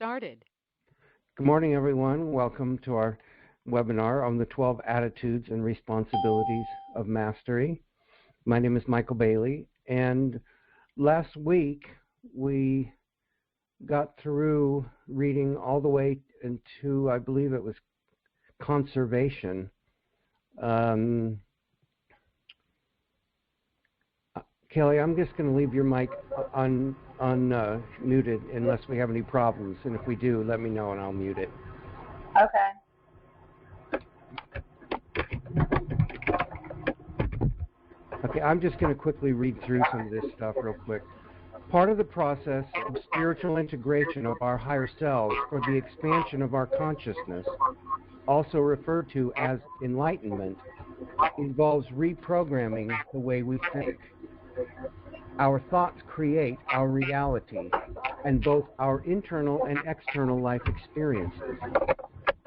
started. Good morning, everyone. Welcome to our webinar on the 12 attitudes and responsibilities of mastery. My name is Michael Bailey, and last week we got through reading all the way into, I believe it was conservation. Kelly, I'm just going to leave your mic unmuted unless we have any problems, and if we do, let me know and I'll mute it. Okay, I'm just going to quickly read through some of this stuff real quick. Part of the process of spiritual integration of our higher selves for the expansion of our consciousness, also referred to as enlightenment, involves reprogramming the way we think. Our thoughts create our reality and both our internal and external life experiences.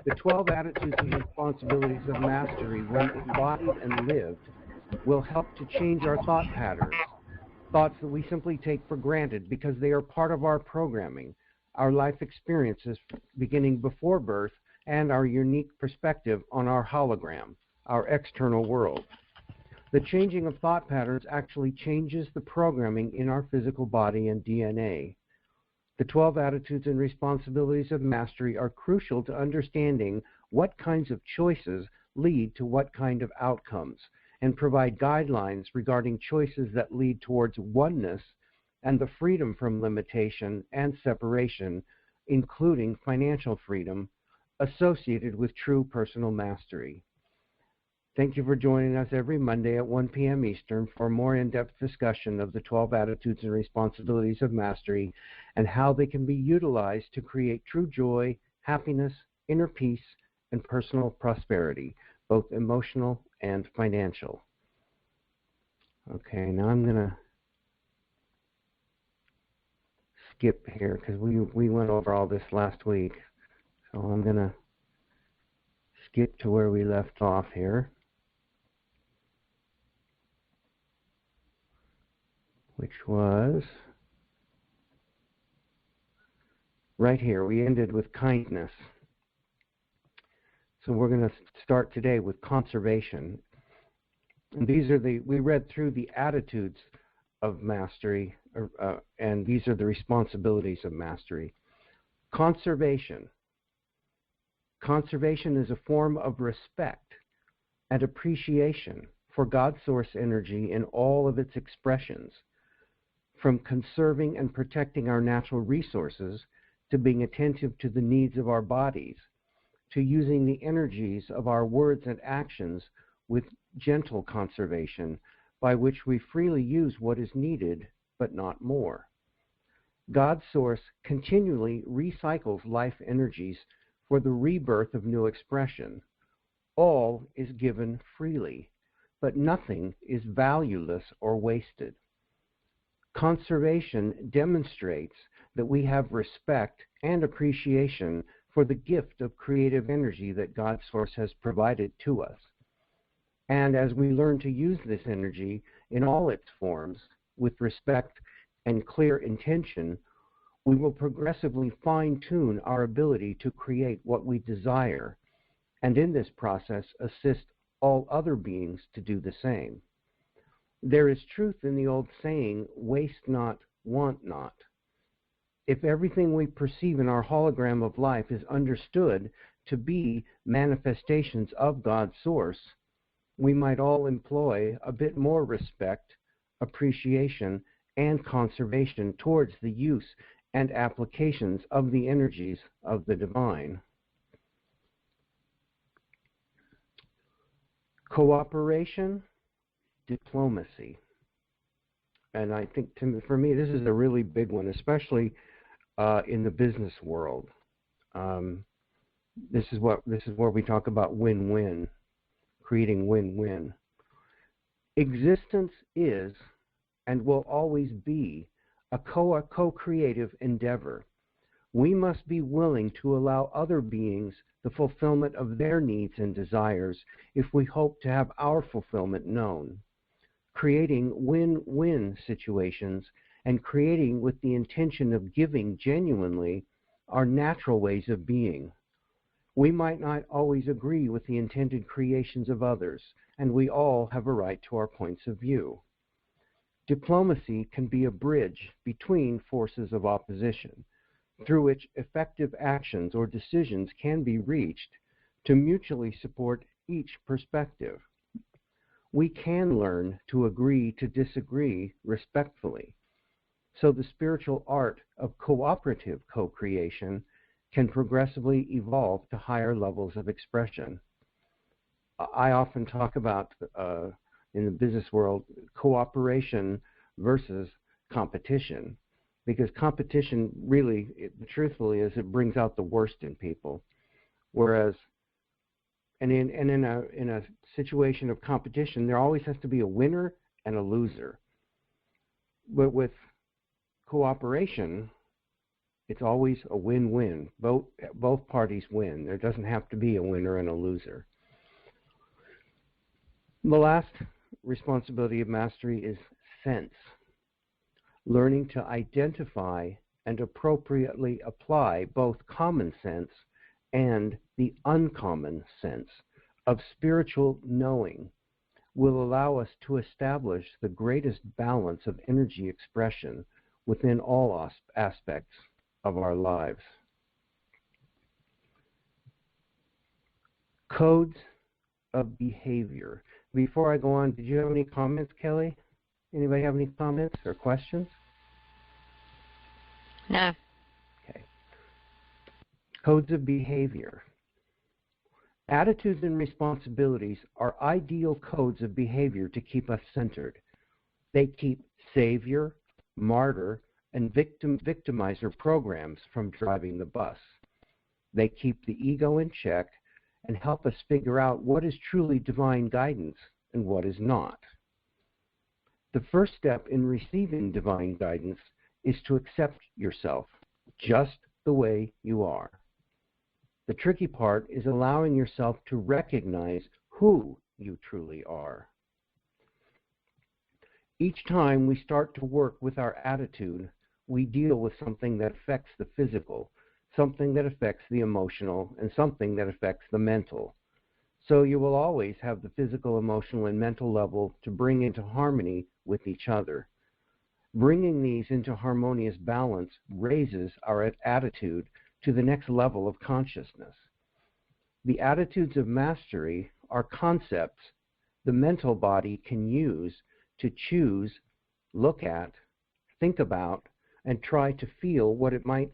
The 12 attitudes and responsibilities of mastery, when embodied and lived, will help to change our thought patterns, thoughts that we simply take for granted because they are part of our programming, our life experiences beginning before birth, and our unique perspective on our hologram, our external world. The changing of thought patterns actually changes the programming in our physical body and DNA. The 12 attitudes and responsibilities of mastery are crucial to understanding what kinds of choices lead to what kind of outcomes, and provide guidelines regarding choices that lead towards oneness and the freedom from limitation and separation, including financial freedom, associated with true personal mastery. Thank you for joining us every Monday at 1 p.m. Eastern for a more in-depth discussion of the 12 attitudes and responsibilities of mastery and how they can be utilized to create true joy, happiness, inner peace, and personal prosperity, both emotional and financial. Okay, now I'm going to skip here because we went over all this last week. So I'm going to skip to where we left off here, which was right here. We ended with kindness. So we're going to start today with conservation. And these are we read through the attitudes of mastery, and these are the responsibilities of mastery. Conservation. Conservation is a form of respect and appreciation for God's source energy in all of its expressions, from conserving and protecting our natural resources to being attentive to the needs of our bodies, to using the energies of our words and actions with gentle conservation, by which we freely use what is needed, but not more. God's source continually recycles life energies for the rebirth of new expression. All is given freely, but nothing is valueless or wasted. Conservation demonstrates that we have respect and appreciation for the gift of creative energy that God's source has provided to us. And as we learn to use this energy in all its forms with respect and clear intention, we will progressively fine-tune our ability to create what we desire, and in this process assist all other beings to do the same. There is truth in the old saying, waste not, want not. If everything we perceive in our hologram of life is understood to be manifestations of God's source, we might all employ a bit more respect, appreciation, and conservation towards the use and applications of the energies of the divine. Cooperation, diplomacy. And I think, for me, this is a really big one, especially in the business world. This is where we talk about win-win, creating win-win. Existence is and will always be a co-creative endeavor. We must be willing to allow other beings the fulfillment of their needs and desires if we hope to have our fulfillment known. Creating win-win situations and creating with the intention of giving genuinely are natural ways of being. We might not always agree with the intended creations of others, and we all have a right to our points of view. Diplomacy can be a bridge between forces of opposition, through which effective actions or decisions can be reached to mutually support each perspective. We can learn to agree to disagree respectfully, so the spiritual art of cooperative co-creation can progressively evolve to higher levels of expression. I often talk about, in the business world, cooperation versus competition, because competition really, truthfully, is it brings out the worst in people. Whereas, in a situation of competition, there always has to be a winner and a loser. But with cooperation, it's always a win-win. Both parties win. There doesn't have to be a winner and a loser. The last responsibility of mastery is sense. Learning to identify and appropriately apply both common sense and the uncommon sense of spiritual knowing will allow us to establish the greatest balance of energy expression within all aspects of our lives. Codes of behavior. Before I go on, did you have any comments, Kelly? Anybody have any comments or questions? No. Okay. Codes of behavior. Attitudes and responsibilities are ideal codes of behavior to keep us centered. They keep savior, martyr, and victimizer programs from driving the bus. They keep the ego in check and help us figure out what is truly divine guidance and what is not. The first step in receiving divine guidance is to accept yourself just the way you are. The tricky part is allowing yourself to recognize who you truly are. Each time we start to work with our attitude, we deal with something that affects the physical, something that affects the emotional, and something that affects the mental. So you will always have the physical, emotional, and mental level to bring into harmony with each other. Bringing these into harmonious balance raises our attitude to the next level of consciousness. The attitudes of mastery are concepts the mental body can use to choose, look at, think about, and try to feel what it might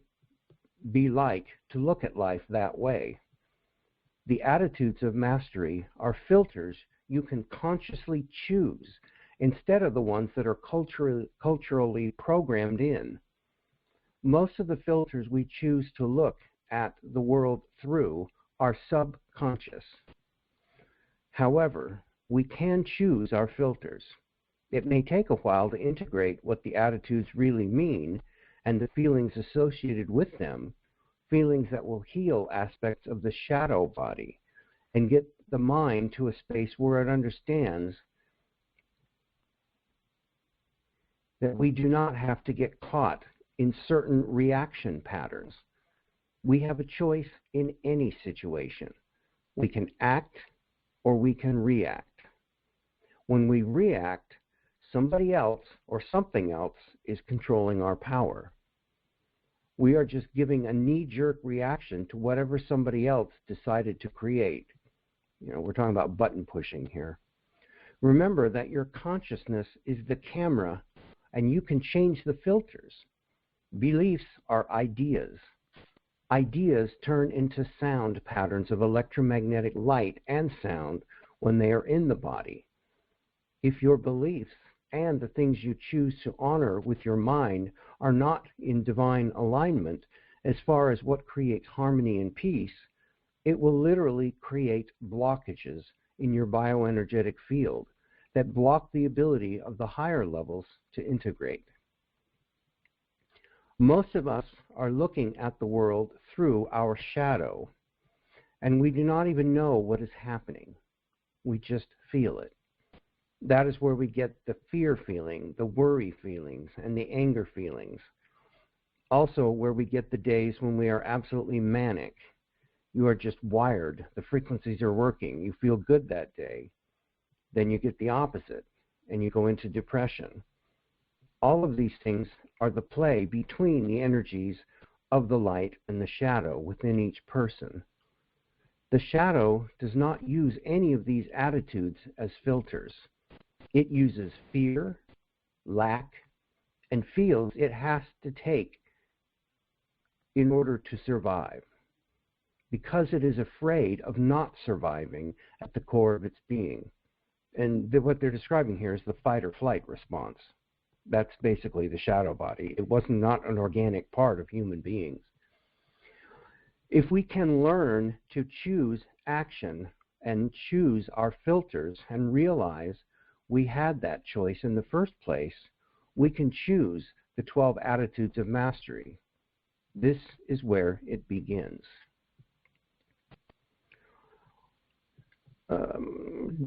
be like to look at life that way. The attitudes of mastery are filters you can consciously choose instead of the ones that are culturally programmed in. Most of the filters we choose to look at the world through are subconscious. However, we can choose our filters. It may take a while to integrate what the attitudes really mean and the feelings associated with them, feelings that will heal aspects of the shadow body and get the mind to a space where it understands that we do not have to get caught in certain reaction patterns. We have a choice in any situation. We can act or we can react. When we react, somebody else or something else is controlling our power. We are just giving a knee-jerk reaction to whatever somebody else decided to create. We're talking about button pushing here. Remember that your consciousness is the camera and you can change the filters. Beliefs are ideas. Ideas turn into sound patterns of electromagnetic light and sound when they are in the body. If your beliefs and the things you choose to honor with your mind are not in divine alignment as far as what creates harmony and peace, it will literally create blockages in your bioenergetic field that block the ability of the higher levels to integrate. Most of us are looking at the world through our shadow, and we do not even know what is happening. We just feel it. That is where we get the fear feeling, the worry feelings, and the anger feelings. also where we get the days when we are absolutely manic. You are just wired. The frequencies are working. You feel good that day. Then you get the opposite, and you go into depression. All of these things are the play between the energies of the light and the shadow within each person. The shadow does not use any of these attitudes as filters. It uses fear, lack, and feels it has to take in order to survive, because it is afraid of not surviving at the core of its being. And what they're describing here is the fight or flight response. That's basically the shadow body. It was not an organic part of human beings. If we can learn to choose action and choose our filters and realize we had that choice in the first place, we can choose the 12 attitudes of mastery. This is where it begins.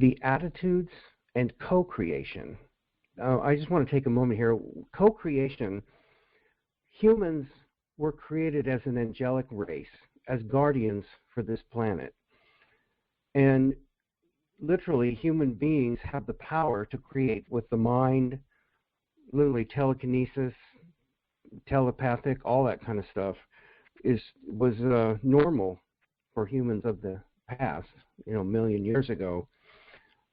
The attitudes and co-creation. I just want to take a moment here. Co-creation, humans were created as an angelic race, as guardians for this planet. And literally, human beings have the power to create with the mind, literally telekinesis, telepathic, all that kind of stuff was normal for humans of the past, a million years ago.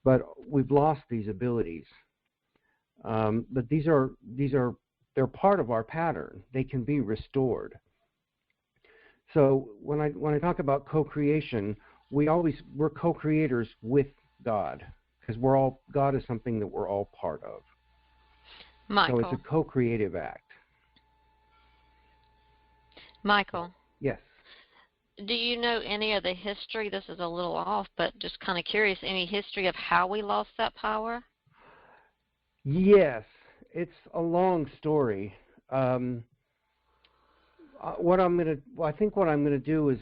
But we've lost these abilities. But they're part of our pattern. They can be restored. So when I talk about co-creation, we're co-creators with God, because God is something that we're all part of. Michael. So it's a co-creative act. Michael. Yes. Do you know any of the history? This is a little off, but just kind of curious, any history of how we lost that power? Yes, it's a long story. I think what I'm gonna do is,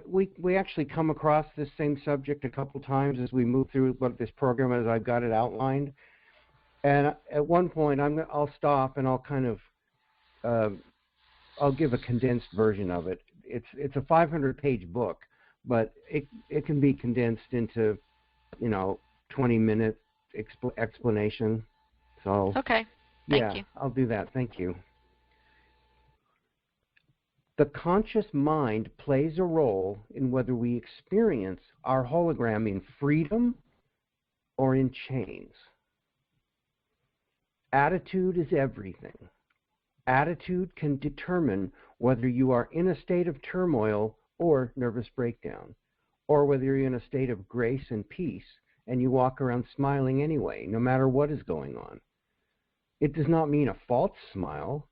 we actually come across this same subject a couple times as we move through this program as I've got it outlined. And at one point, I'll stop and I'll kind of I'll give a condensed version of it. It's a 500-page book, but it can be condensed into 20-minute explanation. So okay, thank you. I'll do that. Thank you. The conscious mind plays a role in whether we experience our hologram in freedom or in chains. Attitude is everything. Attitude can determine whether you are in a state of turmoil or nervous breakdown, or whether you're in a state of grace and peace and you walk around smiling anyway, no matter what is going on. It does not mean a false smile.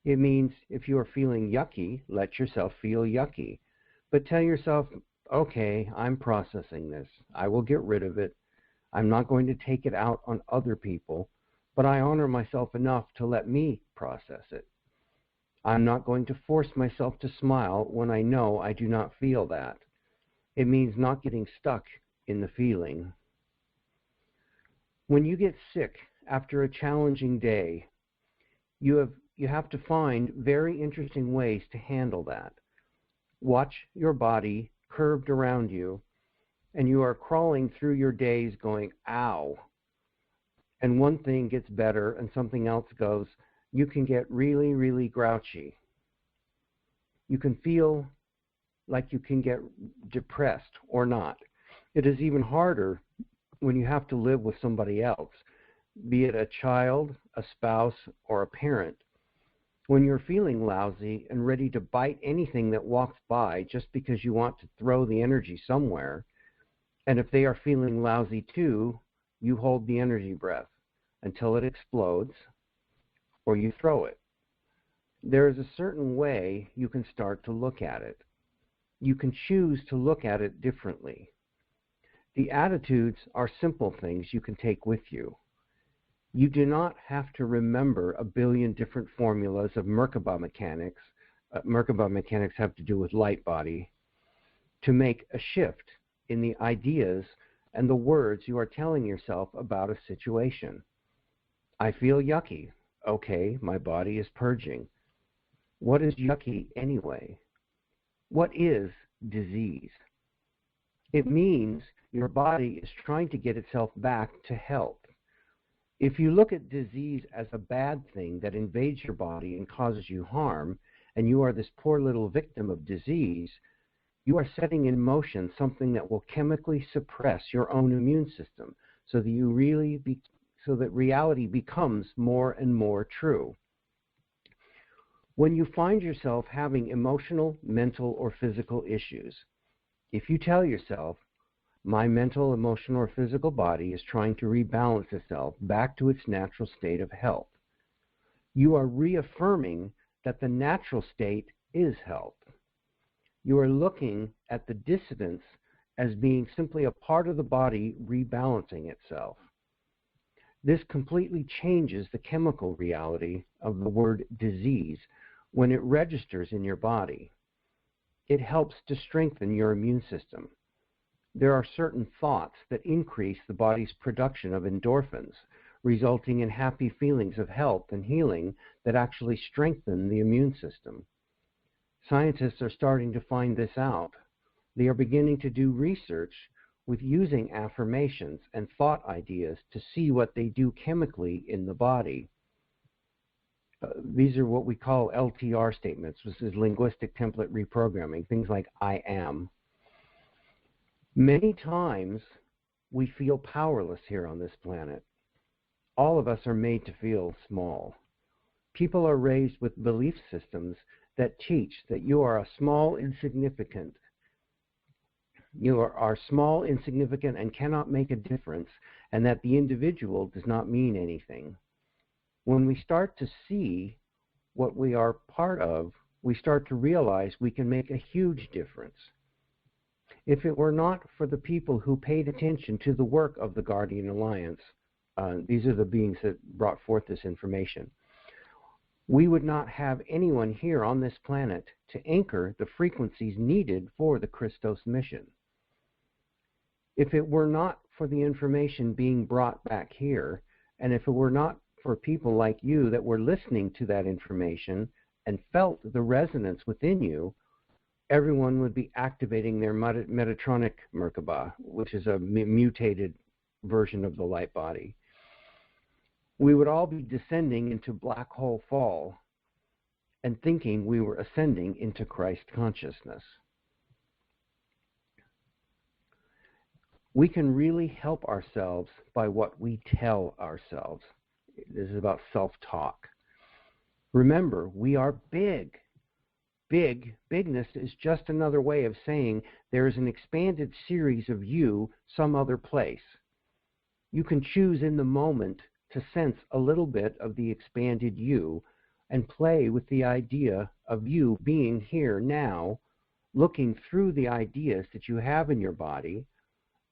It means if you are feeling yucky, let yourself feel yucky. But tell yourself, okay, I'm processing this. I will get rid of it. I'm not going to take it out on other people, but I honor myself enough to let me process it. I'm not going to force myself to smile when I know I do not feel that. It means not getting stuck in the feeling. When you get sick after a challenging day, you have to find very interesting ways to handle that. Watch your body curved around you, and you are crawling through your days going, ow. And one thing gets better and something else goes, you can get really, really grouchy. You can feel like you can get depressed or not. It is even harder when you have to live with somebody else, be it a child, a spouse, or a parent. When you're feeling lousy and ready to bite anything that walks by just because you want to throw the energy somewhere, and if they are feeling lousy too, you hold the energy breath until it explodes, or you throw it. There is a certain way you can start to look at it. You can choose to look at it differently. The attitudes are simple things you can take with you. You do not have to remember a billion different formulas of Merkaba mechanics. Merkaba mechanics have to do with light body, to make a shift in the ideas and the words you are telling yourself about a situation. I feel yucky. Okay, my body is purging. What is yucky anyway? What is disease? It means your body is trying to get itself back to health. If you look at disease as a bad thing that invades your body and causes you harm, and you are this poor little victim of disease, you are setting in motion something that will chemically suppress your own immune system so that reality becomes more and more true. When you find yourself having emotional, mental, or physical issues, if you tell yourself, my mental, emotional, or physical body is trying to rebalance itself back to its natural state of health, you are reaffirming that the natural state is health. You are looking at the dissonance as being simply a part of the body rebalancing itself. This completely changes the chemical reality of the word disease when it registers in your body. It helps to strengthen your immune system. There are certain thoughts that increase the body's production of endorphins, resulting in happy feelings of health and healing that actually strengthen the immune system. Scientists are starting to find this out. They are beginning to do research with using affirmations and thought ideas to see what they do chemically in the body. These are what we call LTR statements. This is linguistic template reprogramming, things like I am. Many times we feel powerless here on this planet. All of us are made to feel small. People are raised with belief systems that teach that you are small, insignificant. You are small, insignificant, and cannot make a difference, and that the individual does not mean anything. When we start to see what we are part of, we start to realize we can make a huge difference. If it were not for the people who paid attention to the work of the Guardian Alliance, these are the beings that brought forth this information, we would not have anyone here on this planet to anchor the frequencies needed for the Christos mission. If it were not for the information being brought back here, and if it were not for people like you that were listening to that information and felt the resonance within you, everyone would be activating their Metatronic Merkaba, which is a mutated version of the light body. We would all be descending into black hole fall and thinking we were ascending into Christ consciousness. We can really help ourselves by what we tell ourselves. This is about self-talk. Remember, we are big. Bigness is just another way of saying there is an expanded series of you some other place. You can choose in the moment to sense a little bit of the expanded you and play with the idea of you being here now, looking through the ideas that you have in your body,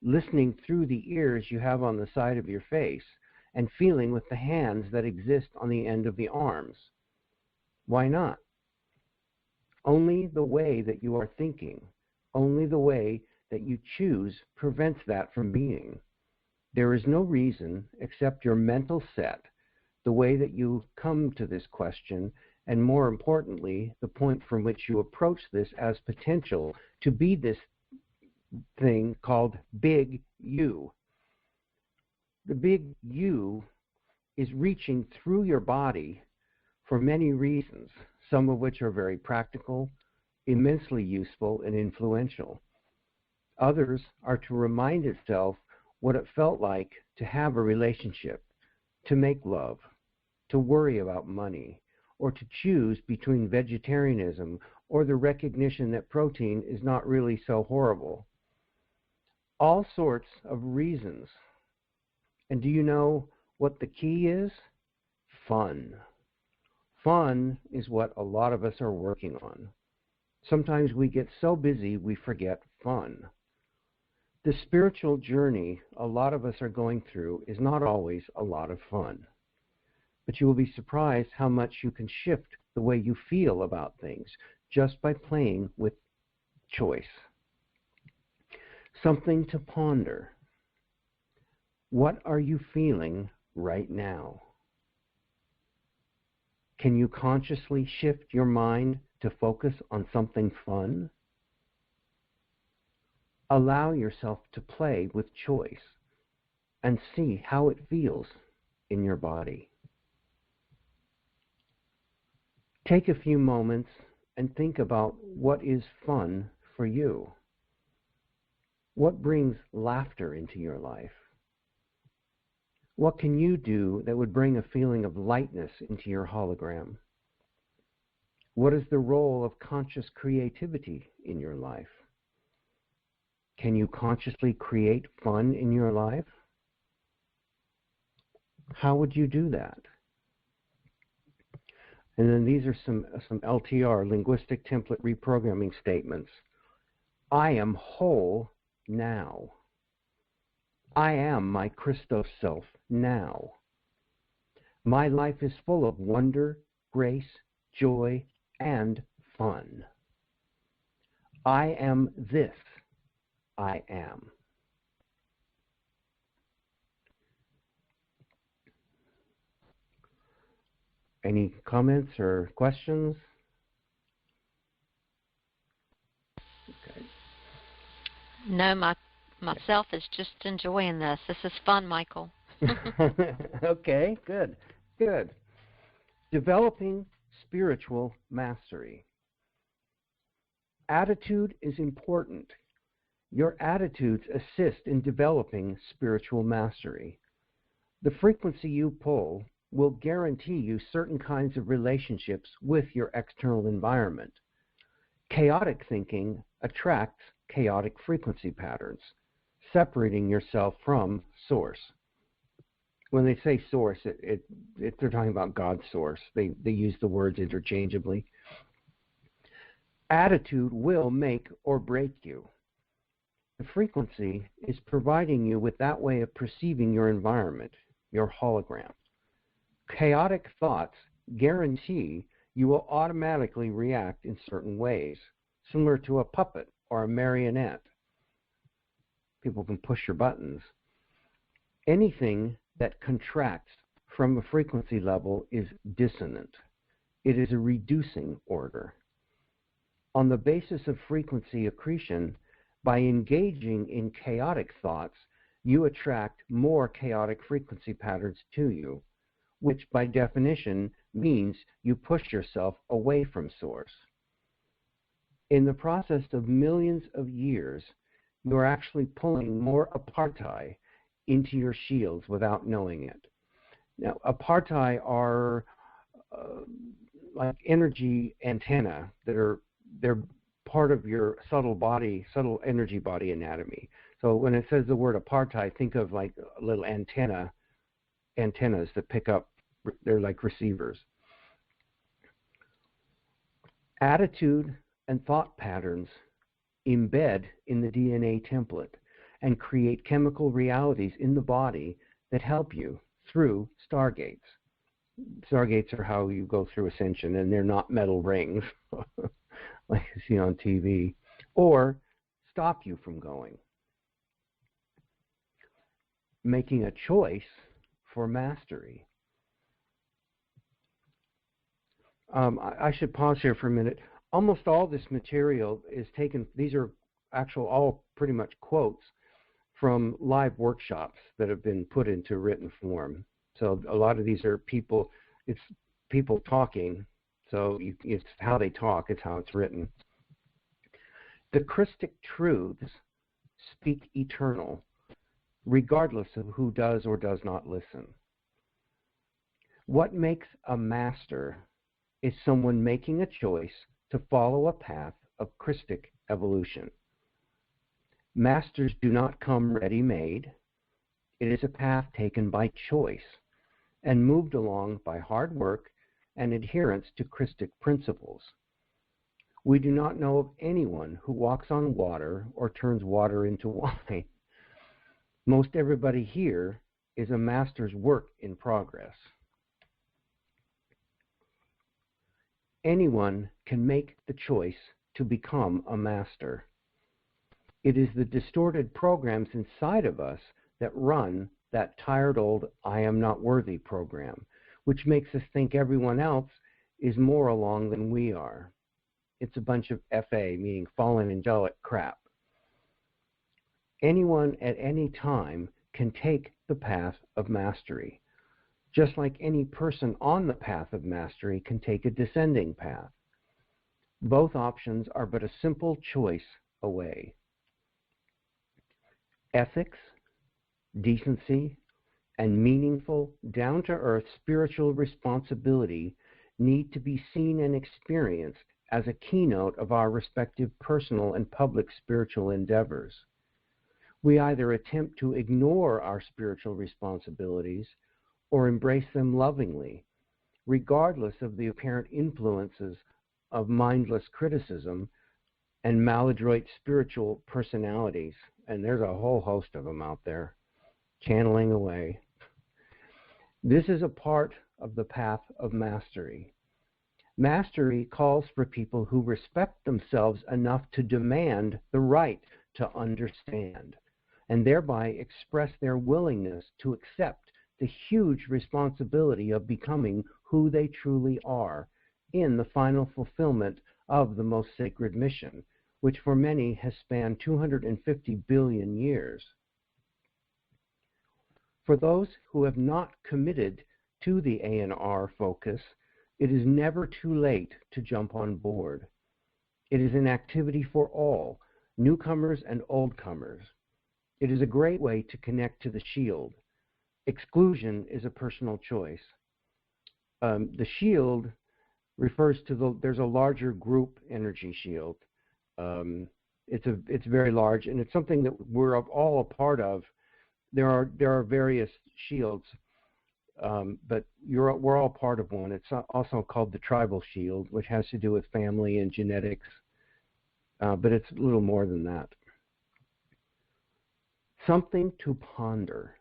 listening through the ears you have on the side of your face, and feeling with the hands that exist on the end of the arms. Why not? Only the way that you are thinking, only the way that you choose prevents that from being. There is no reason except your mental set, the way that you come to this question, and more importantly, the point from which you approach this as potential to be this thing called Big You. The Big You is reaching through your body for many reasons, some of which are very practical, immensely useful, and influential. Others are to remind itself what it felt like to have a relationship, to make love, to worry about money, or to choose between vegetarianism or the recognition that protein is not really so horrible. All sorts of reasons. And do you know what the key is? Fun. Fun is what a lot of us are working on. Sometimes we get so busy we forget fun. The spiritual journey a lot of us are going through is not always a lot of fun. But you will be surprised how much you can shift the way you feel about things just by playing with choice. Something to ponder. What are you feeling right now? Can you consciously shift your mind to focus on something fun? Allow yourself to play with choice and see how it feels in your body. Take a few moments and think about what is fun for you. What brings laughter into your life? What can you do that would bring a feeling of lightness into your hologram? What is the role of conscious creativity in your life? Can you consciously create fun in your life? How would you do that? And then these are some LTR, linguistic template reprogramming statements. I am whole now. I am my Christos self now. My life is full of wonder, grace, joy, and fun. I am this. I am. Any comments or questions? Okay. No, myself is just enjoying this. This is fun, Michael. Okay, good, good. Developing spiritual mastery. Attitude is important. Your attitudes assist in developing spiritual mastery. The frequency you pull will guarantee you certain kinds of relationships with your external environment. Chaotic thinking attracts chaotic frequency patterns, separating yourself from source. When they say source, they're talking about God's source. They use the words interchangeably. Attitude will make or break you. The frequency is providing you with that way of perceiving your environment, your hologram. Chaotic thoughts guarantee you will automatically react in certain ways, similar to a puppet or a marionette. People can push your buttons. Anything that contracts from a frequency level is dissonant. It is a reducing order. On the basis of frequency accretion, by engaging in chaotic thoughts, you attract more chaotic frequency patterns to you, which by definition means you push yourself away from source. In the process of millions of years, you are actually pulling more apartheid into your shields without knowing it. Now, apartheid are like energy antenna they're part of your subtle energy body anatomy. So when it says the word apartheid, think of like little antennas that pick up, they're like receivers. Attitude and thought patterns embed in the DNA template and create chemical realities in the body that help you through stargates. Stargates are how you go through ascension, and they're not metal rings like you see on TV, or stop you from going. Making a choice for mastery. I should pause here for a minute. Almost all this material is taken, these are all pretty much quotes from live workshops that have been put into written form. So a lot of these are people, it's people talking, so it's how they talk, it's how it's written. The Christic truths speak eternal, regardless of who does or does not listen. What makes a master is someone making a choice to follow a path of Christic evolution. Masters do not come ready-made. It is a path taken by choice and moved along by hard work and adherence to Christic principles. We do not know of anyone who walks on water or turns water into wine. Most everybody here is a master's work in progress. Anyone can make the choice to become a master. It is the distorted programs inside of us that run that tired old I am not worthy program, which makes us think everyone else is more along than we are. It's a bunch of FA, meaning fallen angelic crap. Anyone at any time can take the path of mastery, just like any person on the path of mastery can take a descending path. Both options are but a simple choice away. Ethics, decency, and meaningful, down-to-earth spiritual responsibility need to be seen and experienced as a keynote of our respective personal and public spiritual endeavors. We either attempt to ignore our spiritual responsibilities or embrace them lovingly, regardless of the apparent influences of mindless criticism and maladroit spiritual personalities. And there's a whole host of them out there, channeling away. This is a part of the path of mastery. Mastery calls for people who respect themselves enough to demand the right to understand, and thereby express their willingness to accept the huge responsibility of becoming who they truly are in the final fulfillment of the most sacred mission, which for many has spanned 250 billion years. For those who have not committed to the ANR focus, it is never too late to jump on board. It is an activity for all, newcomers and oldcomers. It is a great way to connect to the shield. Exclusion is a personal choice. The shield refers to there's a larger group energy shield. It's very large, and it's something that we're all a part of. There are various shields, but we're all part of one. It's also called the tribal shield, which has to do with family and genetics, but it's a little more than that. Something to ponder.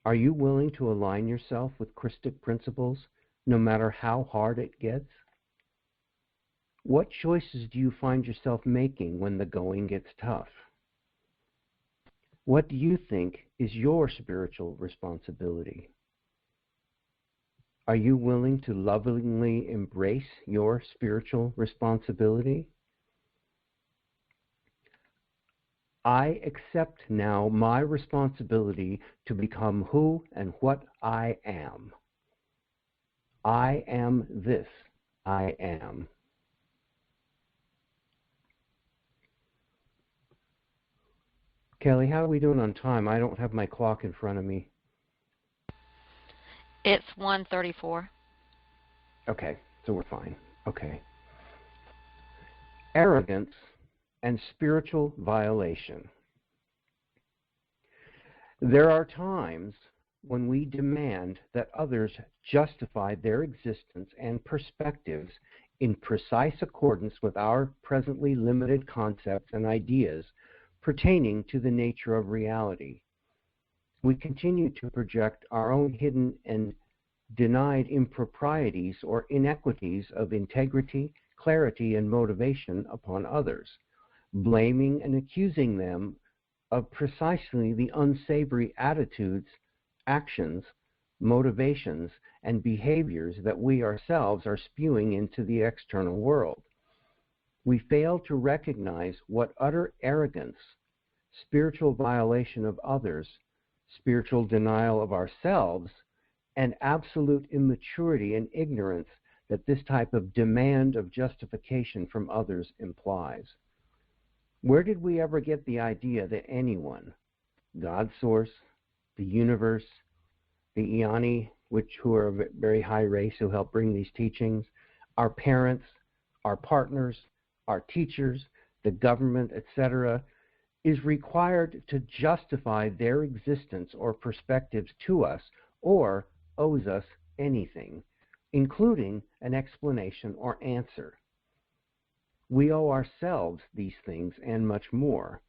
Are you willing to align yourself with Christic principles, no matter how hard it gets? What choices do you find yourself making when the going gets tough? What do you think is your spiritual responsibility? Are you willing to lovingly embrace your spiritual responsibility? I accept now my responsibility to become who and what I am. I am this. I am. Kelly, how are we doing on time? I don't have my clock in front of me. It's 1:34. Okay, so we're fine. Okay. Arrogance and spiritual violation. There are times when we demand that others justify their existence and perspectives in precise accordance with our presently limited concepts and ideas pertaining to the nature of reality. We continue to project our own hidden and denied improprieties or inequities of integrity, clarity, and motivation upon others, blaming and accusing them of precisely the unsavory attitudes, actions, motivations, and behaviors that we ourselves are spewing into the external world. We fail to recognize what utter arrogance, spiritual violation of others, spiritual denial of ourselves, and absolute immaturity and ignorance that this type of demand of justification from others implies. Where did we ever get the idea that anyone, God source, the universe, the Iani, who are a very high race who help bring these teachings, our parents, our partners, our teachers, the government, etc., is required to justify their existence or perspectives to us or owes us anything, including an explanation or answer? We owe ourselves these things and much more.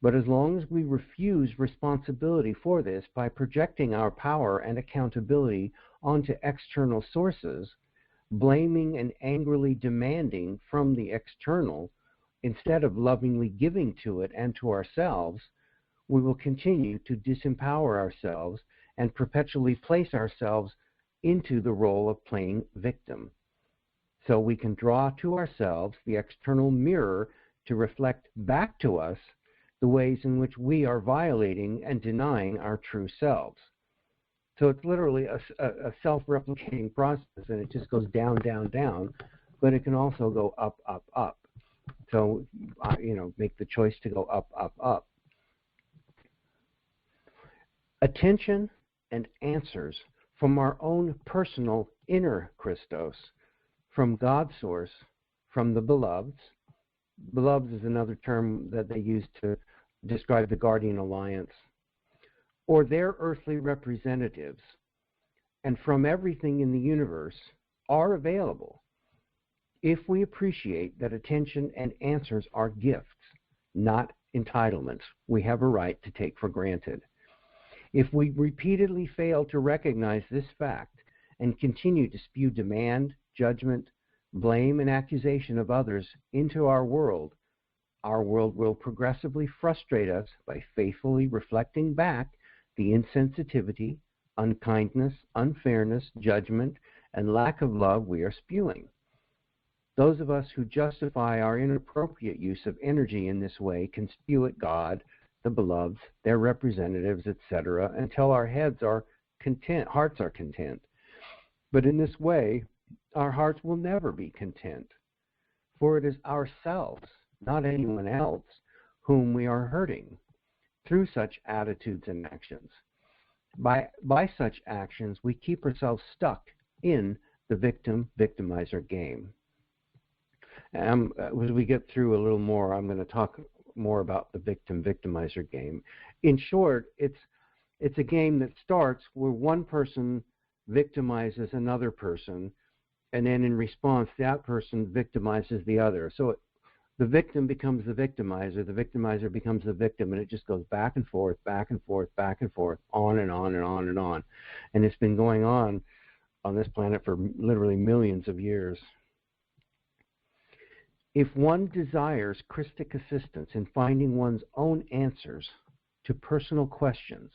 But as long as we refuse responsibility for this by projecting our power and accountability onto external sources, blaming and angrily demanding from the external, instead of lovingly giving to it and to ourselves, we will continue to disempower ourselves and perpetually place ourselves into the role of playing victim. So we can draw to ourselves the external mirror to reflect back to us the ways in which we are violating and denying our true selves. So it's literally a self-replicating process, and it just goes down, down, down, but it can also go up, up, up. So, make the choice to go up, up, up. Attention and answers from our own personal inner Christos, from God's source, from the beloveds. Beloveds is another term that they use to describe the guardian alliance, or their earthly representatives, and from everything in the universe are available if we appreciate that attention and answers are gifts, not entitlements we have a right to take for granted. If we repeatedly fail to recognize this fact and continue to spew demand, judgment, blame, and accusation of others into our world will progressively frustrate us by faithfully reflecting back the insensitivity, unkindness, unfairness, judgment, and lack of love we are spewing. Those of us who justify our inappropriate use of energy in this way can spew at God, the beloveds, their representatives, etc., until our hearts are content. But in this way, our hearts will never be content, for it is ourselves, not anyone else, whom we are hurting through such attitudes and actions. By such actions, we keep ourselves stuck in the victim-victimizer game. And as we get through a little more, I'm going to talk more about the victim-victimizer game. In short, it's a game that starts where one person victimizes another person, and then in response, that person victimizes the other. So the victim becomes the victimizer becomes the victim, and it just goes back and forth, back and forth, back and forth, on and on and on and on. And it's been going on this planet for literally millions of years. If one desires Christic assistance in finding one's own answers to personal questions,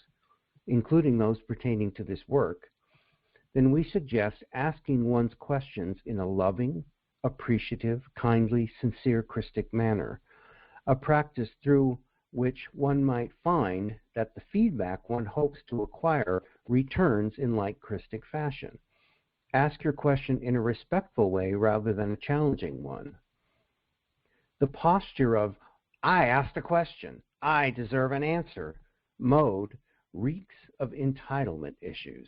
including those pertaining to this work, then we suggest asking one's questions in a loving, appreciative, kindly, sincere Christic manner, a practice through which one might find that the feedback one hopes to acquire returns in like Christic fashion. Ask your question in a respectful way rather than a challenging one. The posture of, I asked a question, I deserve an answer, mode reeks of entitlement issues,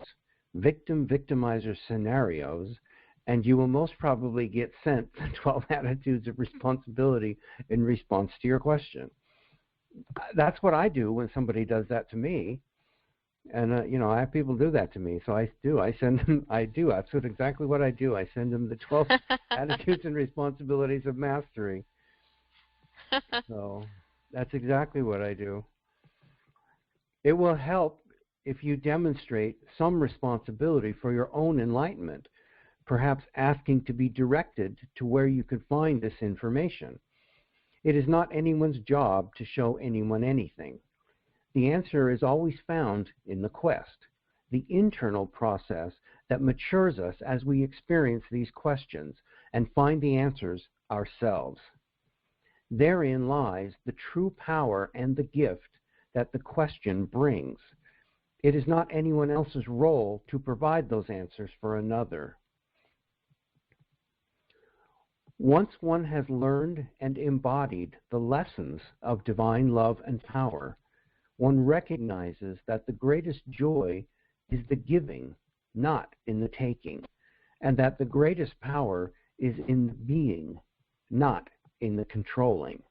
victim-victimizer scenarios, and you will most probably get sent the 12 attitudes of responsibility in response to your question. That's what I do when somebody does that to me. And, I have people do that to me, so I do. That's exactly what I do. I send them the 12 attitudes and responsibilities of mastery. So that's exactly what I do. It will help if you demonstrate some responsibility for your own enlightenment, perhaps asking to be directed to where you could find this information. It is not anyone's job to show anyone anything. The answer is always found in the quest, the internal process that matures us as we experience these questions and find the answers ourselves. Therein lies the true power and the gift that the question brings. It is not anyone else's role to provide those answers for another. Once one has learned and embodied the lessons of divine love and power, one recognizes that the greatest joy is the giving, not in the taking, and that the greatest power is in the being, not in the controlling.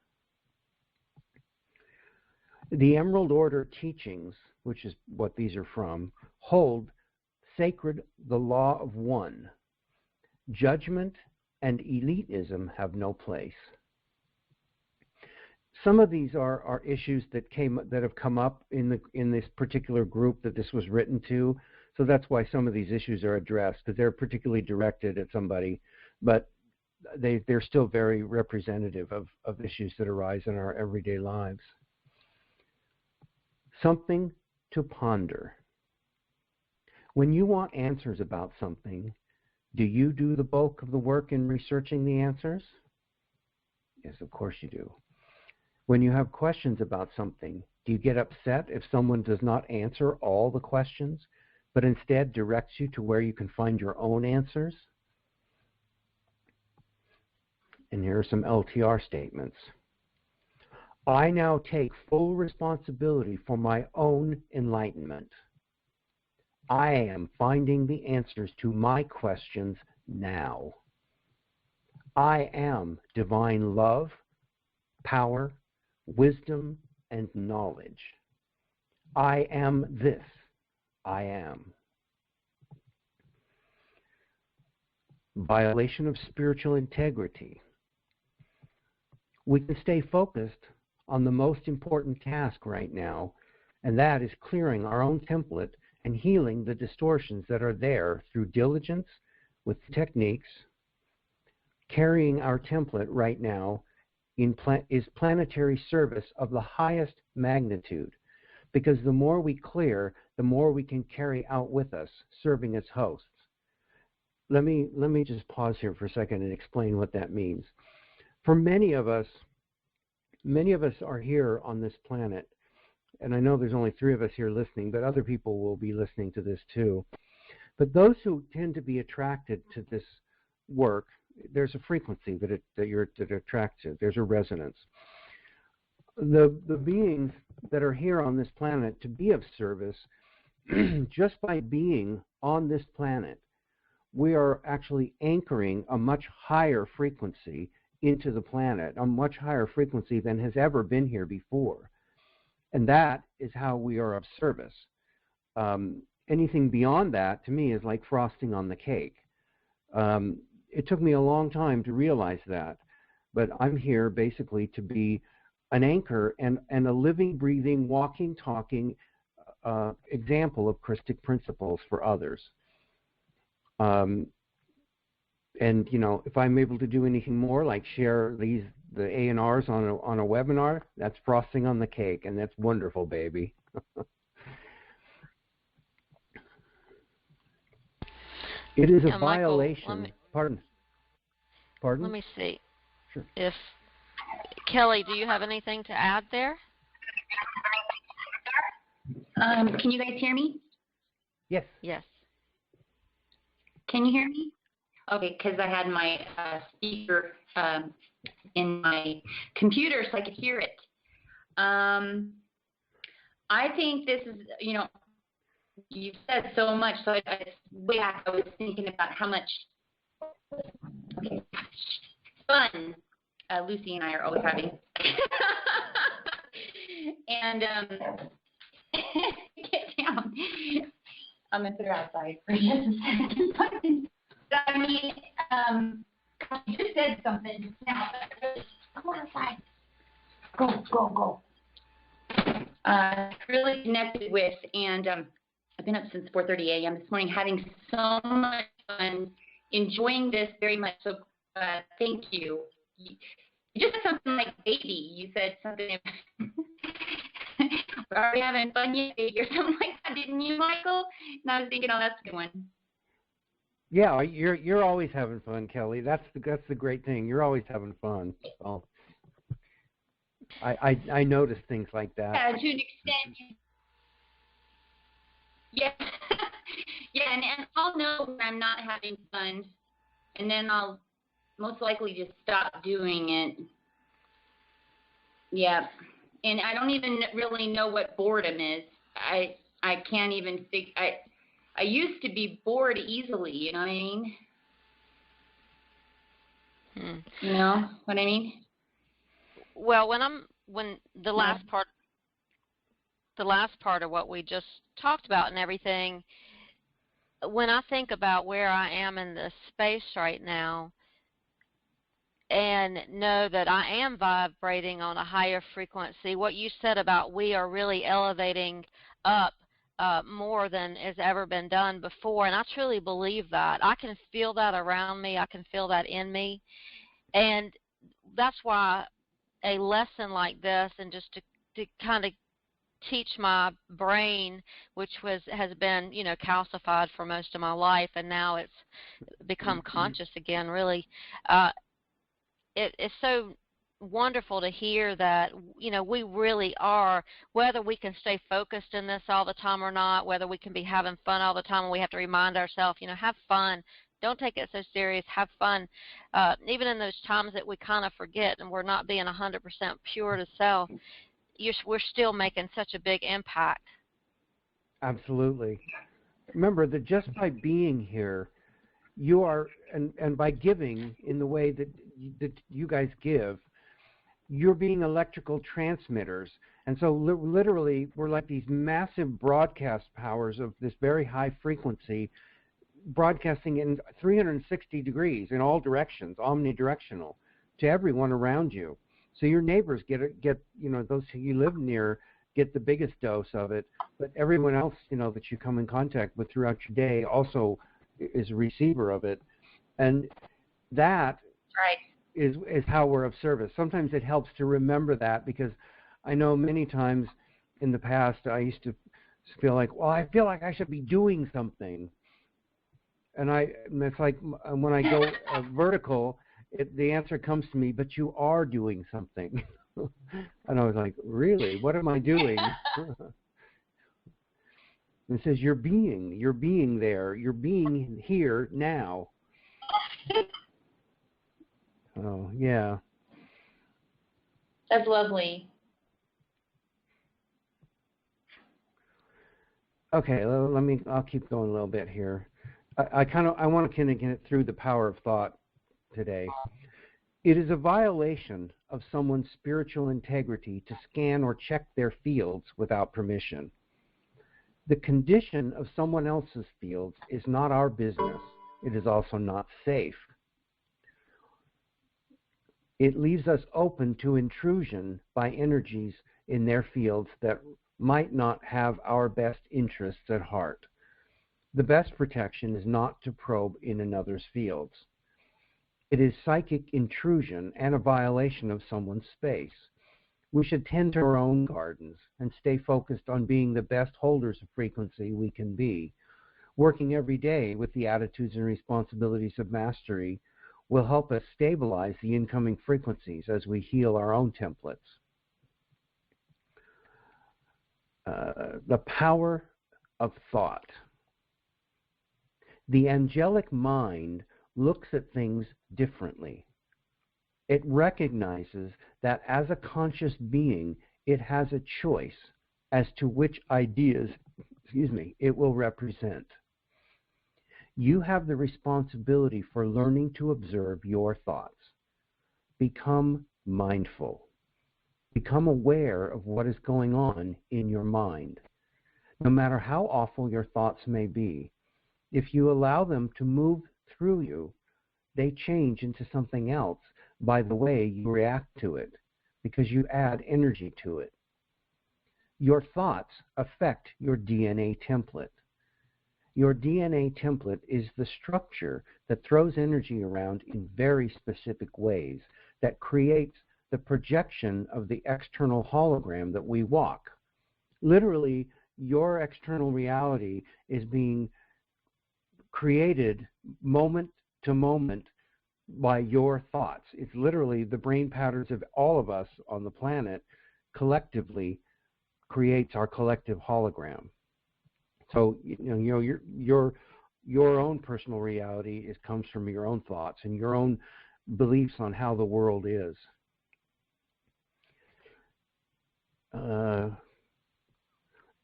The Emerald Order teachings, which is what these are from, hold sacred the law of one. Judgment and elitism have no place. Some of these are issues that have come up in this particular group that this was written to. So that's why some of these issues are addressed, because they're particularly directed at somebody, but they're still very representative of issues that arise in our everyday lives. Something to ponder. When you want answers about something, do you do the bulk of the work in researching the answers? Yes, of course you do. When you have questions about something, do you get upset if someone does not answer all the questions, but instead directs you to where you can find your own answers? And here are some LTR statements. I now take full responsibility for my own enlightenment. I am finding the answers to my questions now. I am divine love, power, wisdom, and knowledge. I am this. I am. Violation of spiritual integrity. We can stay focused on the most important task right now, and that is clearing our own template and healing the distortions that are there through diligence with techniques. Carrying our template right now is planetary service of the highest magnitude, because the more we clear, the more we can carry out with us, serving as hosts. Let me just pause here for a second and explain what that means. For many of us are here on this planet, and I know there's only 3 of us here listening, but other people will be listening to this too. But those who tend to be attracted to this work, there's a frequency that attracts you. There's a resonance. The beings that are here on this planet to be of service, just by being on this planet, we are actually anchoring a much higher frequency into the planet, a much higher frequency than has ever been here before. And that is how we are of service. Anything beyond that, to me, is like frosting on the cake. It took me a long time to realize that, but I'm here basically to be an anchor and a living, breathing, walking, talking example of Christic principles for others. And you know, if I'm able to do anything more, like share the A&Rs on a webinar, that's frosting on the cake, and that's wonderful, baby. It is a violation. Michael, Pardon? Let me see. Sure. If Kelly, do you have anything to add there? Can you guys hear me? Yes. Yes. Can you hear me? Okay, because I had my speaker in my computer so I could hear it. I think this is, you know, you've said so much, so way back I was thinking about how much fun Lucy and I are always having. And get down. I'm going to put her outside for just a second. I mean, you just said something just now. Go outside. Go. Really connected with, and I've been up since 4:30 a.m. this morning, having so much fun, enjoying this very much. So thank you. You just said something like baby. You said something. Are we having fun yet, baby, or something like that? Didn't you, Michael? And I was thinking, oh, that's a good one. Yeah, you're always having fun, Kelly. That's the great thing. You're always having fun. So I notice things like that. Yeah, to an extent. Yeah, yeah, and I'll know when I'm not having fun, and then I'll most likely just stop doing it. Yeah, and I don't even really know what boredom is. I can't even think. I used to be bored easily, you know what I mean? You know what I mean? Well, when the last part of what we just talked about and everything, when I think about where I am in this space right now and know that I am vibrating on a higher frequency, what you said about we are really elevating up more than has ever been done before, and I truly believe that. I can feel that around me. I can feel that in me, and that's why a lesson like this, and just to kind of teach my brain, which has been, calcified for most of my life, and now it's become conscious again, really. uh, it's so wonderful to hear that, we really are, whether we can stay focused in this all the time or not, whether we can be having fun all the time, and we have to remind ourselves, have fun. Don't take it so serious. Have fun. Even in those times that we kind of forget and we're not being 100% pure to self, we're still making such a big impact. Absolutely. Remember that just by being here, you are, and by giving in the way that you guys give, you're being electrical transmitters. And so literally, we're like these massive broadcast powers of this very high frequency, broadcasting in 360 degrees in all directions, omnidirectional, to everyone around you. So your neighbors get those who you live near get the biggest dose of it, but everyone else, that you come in contact with throughout your day also is a receiver of it. And that is how we're of service. Sometimes it helps to remember that, because I know many times in the past I used to feel like, well, I feel like I should be doing something. And it's like when I go vertical, the answer comes to me, but you are doing something. And I was like, really? What am I doing? And it says, you're being there. You're being here now. Oh, yeah. That's lovely. Okay, I'll keep going a little bit here. I want to kind of get through the power of thought today. It is a violation of someone's spiritual integrity to scan or check their fields without permission. The condition of someone else's fields is not our business. It is also not safe. It leaves us open to intrusion by energies in their fields that might not have our best interests at heart. The best protection is not to probe in another's fields. It is psychic intrusion and a violation of someone's space. We should tend to our own gardens and stay focused on being the best holders of frequency we can be. Working every day with the attitudes and responsibilities of mastery will help us stabilize the incoming frequencies as we heal our own templates. The power of thought. The angelic mind looks at things differently. It recognizes that as a conscious being, it has a choice as to which ideas, it will represent. You have the responsibility for learning to observe your thoughts. Become mindful. Become aware of what is going on in your mind. No matter how awful your thoughts may be, if you allow them to move through you, they change into something else by the way you react to it, because you add energy to it. Your thoughts affect your DNA template. Your DNA template is the structure that throws energy around in very specific ways that creates the projection of the external hologram that we walk. Literally, your external reality is being created moment to moment by your thoughts. It's literally the brain patterns of all of us on the planet collectively creates our collective hologram. So your own personal reality comes from your own thoughts and your own beliefs on how the world is.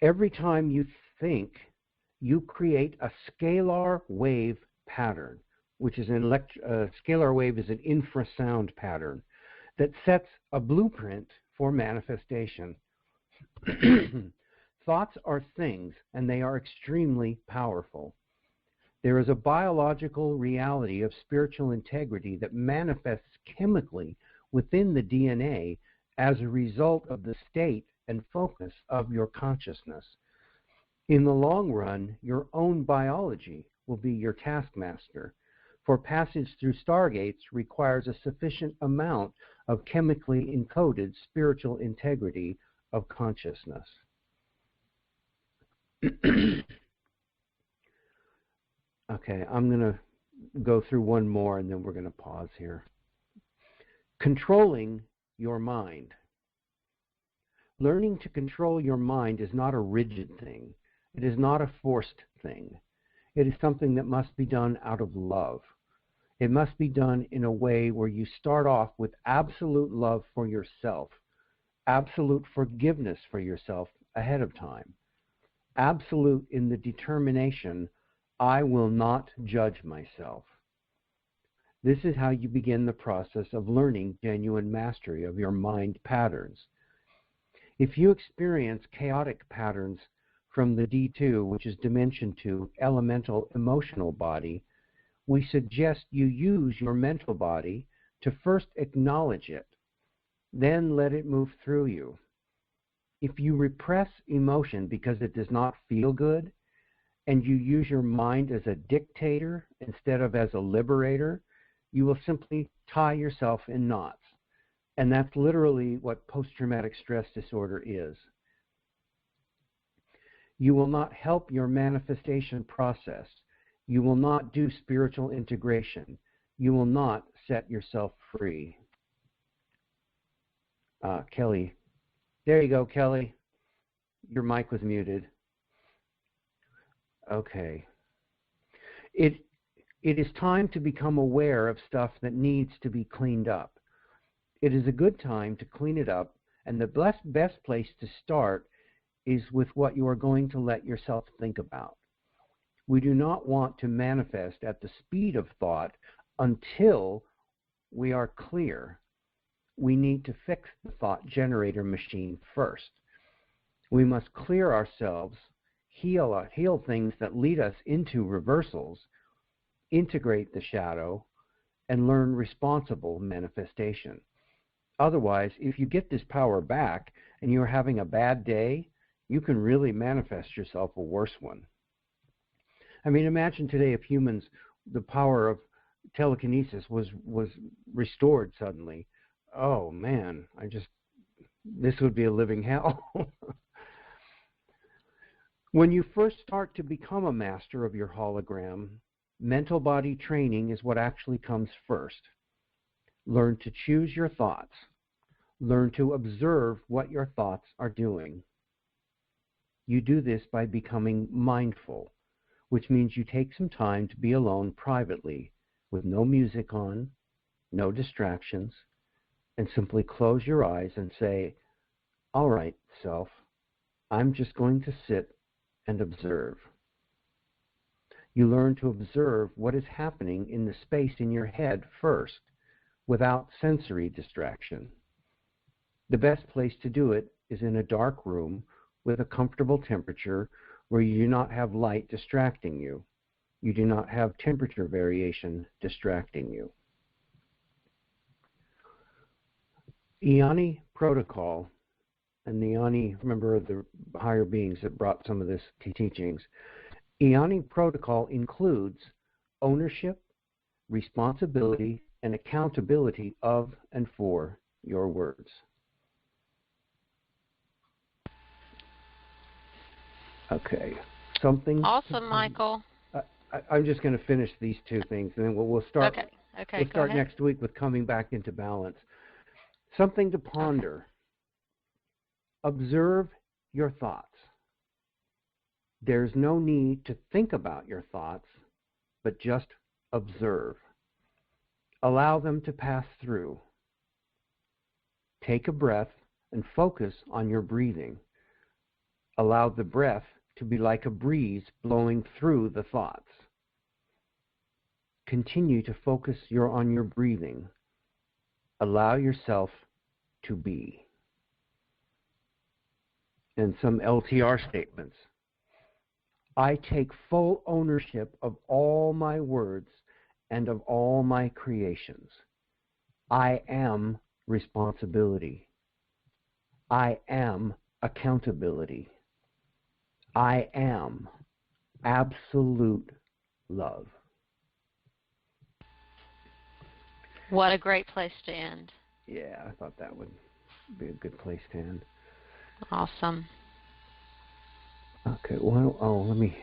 Every time you think, you create a scalar wave pattern, which is scalar wave is an infrasound pattern that sets a blueprint for manifestation. Thoughts are things, and they are extremely powerful. There is a biological reality of spiritual integrity that manifests chemically within the DNA as a result of the state and focus of your consciousness. In the long run, your own biology will be your taskmaster, for passage through stargates requires a sufficient amount of chemically encoded spiritual integrity of consciousness. Okay, I'm going to go through one more and then we're going to pause here. Controlling your mind. Learning to control your mind is not a rigid thing. It is not a forced thing. It is something that must be done out of love. It must be done in a way where you start off with absolute love for yourself, absolute forgiveness for yourself ahead of time, absolute in the determination, I will not judge myself. This is how you begin the process of learning genuine mastery of your mind patterns. If you experience chaotic patterns from the D2, which is Dimension 2, elemental emotional body, we suggest you use your mental body to first acknowledge it, then let it move through you. If you repress emotion because it does not feel good, and you use your mind as a dictator instead of as a liberator, you will simply tie yourself in knots. And that's literally what post-traumatic stress disorder is. You will not help your manifestation process. You will not do spiritual integration. You will not set yourself free. Kelly. There you go, Kelly. Your mic was muted. Okay. It is time to become aware of stuff that needs to be cleaned up. It is a good time to clean it up, and the best place to start is with what you are going to let yourself think about. We do not want to manifest at the speed of thought until we are clear. We need to fix the thought generator machine first. We must clear ourselves, heal things that lead us into reversals, integrate the shadow, and learn responsible manifestation. Otherwise, if you get this power back and you're having a bad day, you can really manifest yourself a worse one. I mean, imagine today if humans, the power of telekinesis was restored suddenly. Oh man, this would be a living hell. When you first start to become a master of your hologram, mental body training is what actually comes first. Learn to choose your thoughts. Learn to observe what your thoughts are doing. You do this by becoming mindful, which means you take some time to be alone privately with no music on, no distractions, and simply close your eyes and say, all right, self, I'm just going to sit and observe. You learn to observe what is happening in the space in your head first, without sensory distraction. The best place to do it is in a dark room with a comfortable temperature where you do not have light distracting you. You do not have temperature variation distracting you. Iani protocol, and the Iani, remember the higher beings that brought some of this teachings. Iani protocol includes ownership, responsibility, and accountability of and for your words. Okay, something. Awesome, Michael. I'm just going to finish these two things, and then we'll start. Okay. We'll start next week with coming back into balance. Something to ponder. Observe your thoughts. There's no need to think about your thoughts, but just observe. Allow them to pass through. Take a breath and focus on your breathing. Allow the breath to be like a breeze blowing through the thoughts. Continue to focus on your breathing. Allow yourself to be. And some LTR statements. I take full ownership of all my words and of all my creations. I am responsibility. I am accountability. I am absolute love. What a great place to end. Yeah, I thought that would be a good place to end. Awesome. Okay, well, oh, let me